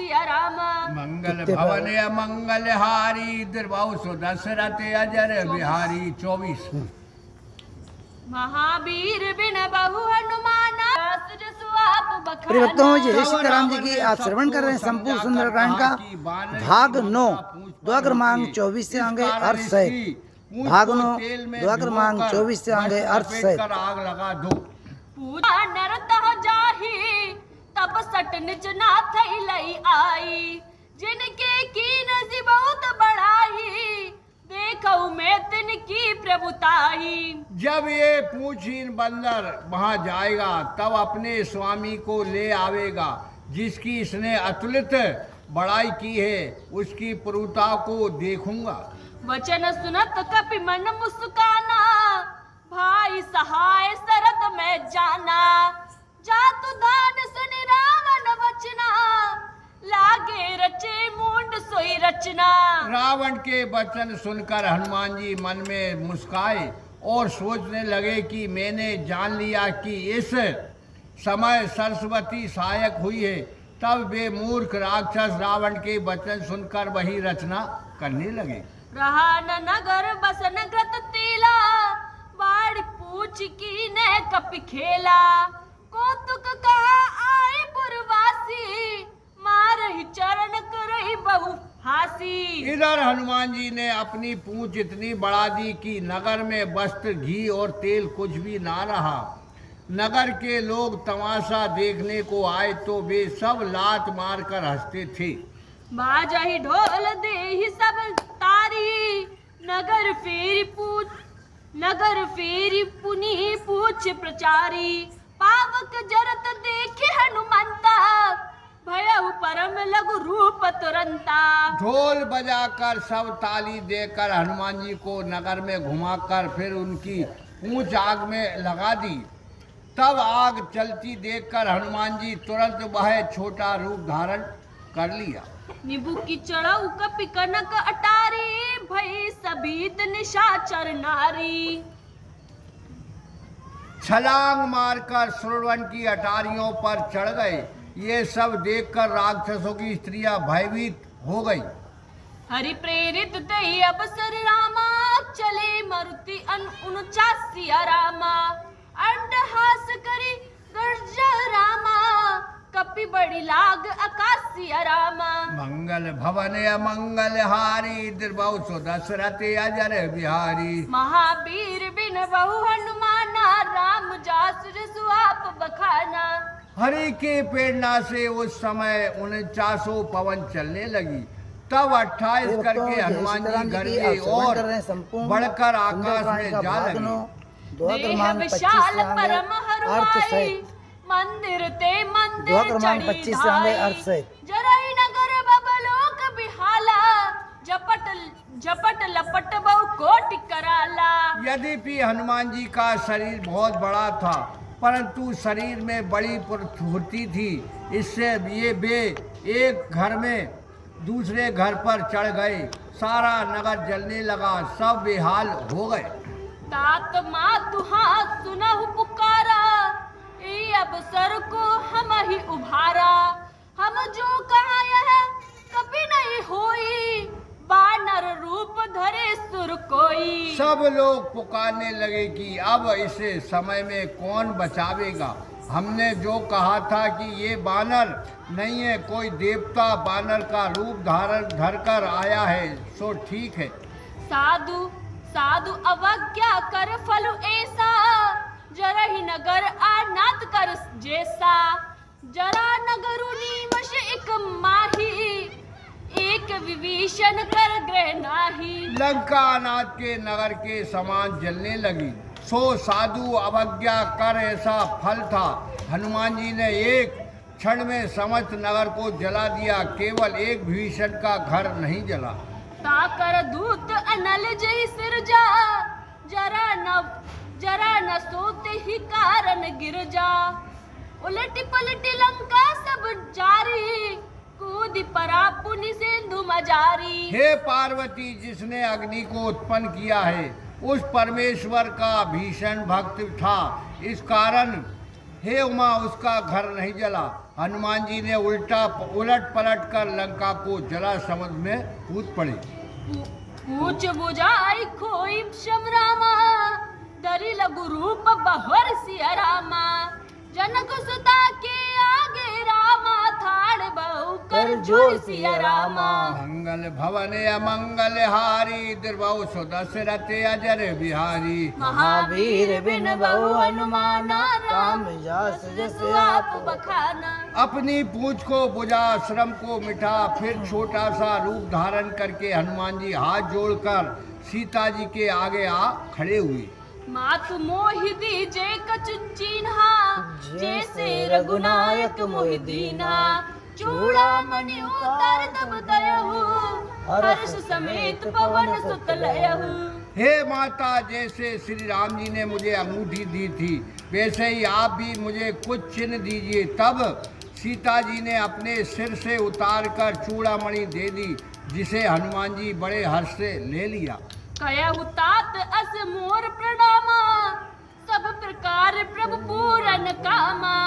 सिया राम। मंगल भवन मंगल हारी द्रबाहु सो दशरथ अजर बिहारी। 24 महावीर बिन बहु हनुमाना जसु आप बखाना। प्रिय भक्तों, जय सीताराम जी की आप श्रवण कर रहे हैं संपूर्ण सुंदरकांड का भाग 9 दुआ क्रमांक 24 से आगे अर्थ सहित। भाग 9 दुआ क्रमांक 24 से आगे अर्थ सहित। आग लगा दो पूजा नरत हो जाही तब सट निच नाथ लई आई। जिनके कीन सी बहुत बढ़ाई देखो मैं तिनकी प्रभुताई। जब ये पूछहीन बंदर वहां जाएगा तब अपने स्वामी को ले आवेगा जिसकी इसने अतुलित बड़ाई की है, उसकी प्रभुता को देखूंगा। वचन सुनत कपि मन मुस्काना भाई सहाय सरद में जाना। जातु दान सुनि रावण वचना लागे रचे मूंड सोई रचना। रावण के वचन सुनकर हनुमान जी मन में मुस्काए और सोचने लगे कि मैंने जान लिया कि इस समय सरस्वती सहायक हुई है। तब वे मूर्ख राक्षस रावण के वचन सुनकर वही रचना करने लगे। रहा न नगर बसन ग्रत तीला बाड़ पूछ की ने कपि खेला। कौतुक कहा आए पुरवासी मारहि चरण करहि बहु हासी। इधर हनुमान जी ने अपनी पूंछ इतनी बढ़ा दी कि नगर में वस्त्र घी और तेल कुछ भी ना रहा। नगर के लोग तमाशा देखने को आए तो वे सब लात मार कर हंसते थे। बाजहि ढोल देहि सब तारी नगर फेरी पुनि पूछ प्रचारी। पावक जरत देखे हनुमंता भयहु परम लघु रूप तुरंता। ढोल बजाकर सब ताली देकर हनुमान जी को नगर में घुमाकर फिर उनकी पूंछ आग में लगा दी। तब आग चलती देखकर हनुमान जी तुरंत वह छोटा रूप धारण कर लिया। निबू की चढ़ऊ कपि कनक अटारी भई सबीत निशाचर नारी। छलांग मारकर सुरवन की अटारियों पर चढ़ गए। ये सब देखकर राक्षसों की स्त्रियां भयभीत हो गई। हरि प्रेरित दई अवसर रामा चले मरुति 49 सिया रामा। अंडहास करी गर्ज रामा कपि बड़ी लाग आकाशिया रामा। मंगल भवन मंगल हारी द्रबाहु सो दशरथ अजर बिहारी। महावीर बिन बहु हनुमाना राम जासु जसु आप बखाना। हरि के प्रेरणा से उस समय 49 पवन चलने लगी। तब 28 करके हनुमान जी गरजे और बढ़कर आकाश में जा लगे। देह विशाल परम हरुआई मंदिर ते मंदिर चढ़ी धाई। जरई नगर बबलोक बिहाला झपट लपट बहु कोटि कराला। यद्यपि हनुमान जी का शरीर बहुत बड़ा था परंतु शरीर में बड़ी फुर्ती थी। इससे ये वे एक घर में दूसरे घर पर चढ़ गए। सारा नगर जलने लगा, सब बेहाल हो गए। तात मातु हाथ सुनहु पुकारा ई अवसर को हम ही उभारा। हम जो कहा यह कभी नहीं होई बानर रूप धरे सुर कोई। सब लोग पुकारने लगे कि अब इसे समय में कौन बचावेगा। हमने जो कहा था कि ये बानर नहीं है, कोई देवता बानर का रूप धारण धरकर आया है, सो ठीक है। साधु साधु अवज्ञा कर फलु ऐसा जरहि नगर आनात कर जैसा। जरा नगरु निवश एक माही एक विभीषण कर ग्रह नाही। लंका अनाथ के नगर के समान जलने लगी। सो साधु अवज्ञा कर ऐसा फल था। हनुमान जी ने एक क्षण में समस्त नगर को जला दिया, केवल एक विभीषण का घर नहीं जला। ताकर दूत अनल जय सिरजा जरा न सोते ही कारण गिर जा। उलटी पलटी लंका सब जारी कूद परा पुनि सिंधु मजारी। हे पार्वती, जिसने अग्नि को उत्पन्न किया है उस परमेश्वर का भीषण भक्त था। इस कारण हे उमा उसका घर नहीं जला। हनुमान जी ने उलट पलट कर लंका को जला समुद्र में कूद पड़े। पूछ बुझाई खोई शम रामा, दरी लघु रूप बहुर सिया रामा। जनक सुता के आगे रामा, थाड़ बहु कर जोर सिया रामा। मंगल भवन अमंगल हारी, द्रवहु सुदशरथ अजर बिहारी। महावीर बिन बहु हनुमाना, राम जस जस आप बखाना। अपनी पूंछ को बुझा, श्रम को मिटा, फिर छोटा सा रूप धारण करके हनुमान जी हाथ जोड़कर सीता जी के आगे आ खड़े हुए। मात मोहि दीजे कछु चीन्हा, जैसे रघुनायक मोहि दीन्हा। चूड़ामणि उतार तब दयहु, हर्ष समेत पवन सुत लयहु। हे माता, जैसे श्री राम जी ने मुझे अंगूठी दी थी, वैसे ही आप भी मुझे कुछ चिन्ह दीजिए। तब सीता जी ने अपने सिर से उतार कर चूड़ामणि दे दी, जिसे हनुमान जी बड़े हर्ष से ले लिया। कयहु तात अस मोर प्रणामा, सब प्रकार प्रभु पूरन कामा।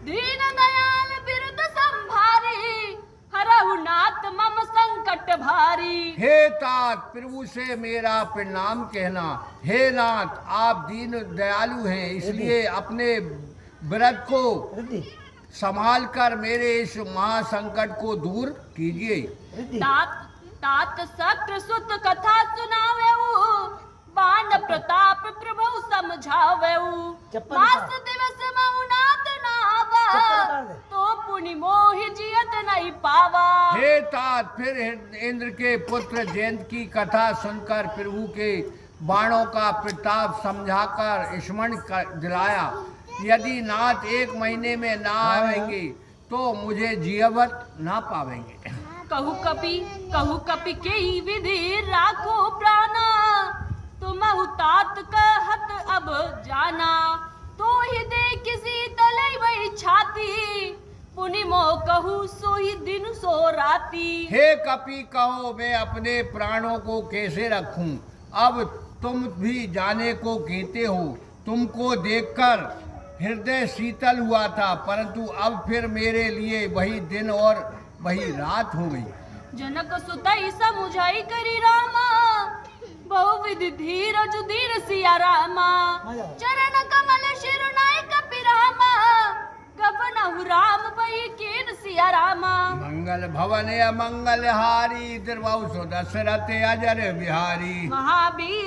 दीन दयाल बिरुद संभारी, हरहु नाथ मम संकट भारी। हे तात, प्रभु से मेरा प्रणाम कहना। हे नाथ, आप दीन दयालु हैं, इसलिए अपने व्रत को संभाल कर मेरे इस महासंकट को दूर कीजिए। तात सत्र सुत कथा सुनावेऊ, बाण प्रताप प्रभु समझावेऊ। मास दिवस महु नाथ नावा, तो पुनि मोहि जियत नहीं पावा। हे तात, फिर इंद्र के पुत्र जयंत की कथा सुनकर प्रभु के बाणों का प्रताप समझाकर स्मरण दिलाया। यदि नाथ 1 महीने में ना आवेंगे तो मुझे जीवत ना पावेंगे। कहु कपि के विधि राखो प्राणा, तुमहु तात कहत अब जाना। तो ही दे किसी तले वही छाती, पुनि मोह कहू सोही दिन सो राती। हे कपि, कहो मैं अपने प्राणों को कैसे रखूं? अब तुम भी जाने को कहते हो। तुमको देखकर हृदय शीतल हुआ था, परंतु अब फिर मेरे लिए वही दिन और वही रात हो गई। जनक सुतई समुझाई करी रामा, बहुविधि धीरज धीर सिया रामा। चरण कमल शिरोनाय कपि रामा, गबनहु राम बही कीन सिया रामा। मंगल भवन अमंगल हारी, द्रवहु सुदशरथ अजर बिहारी। महावीर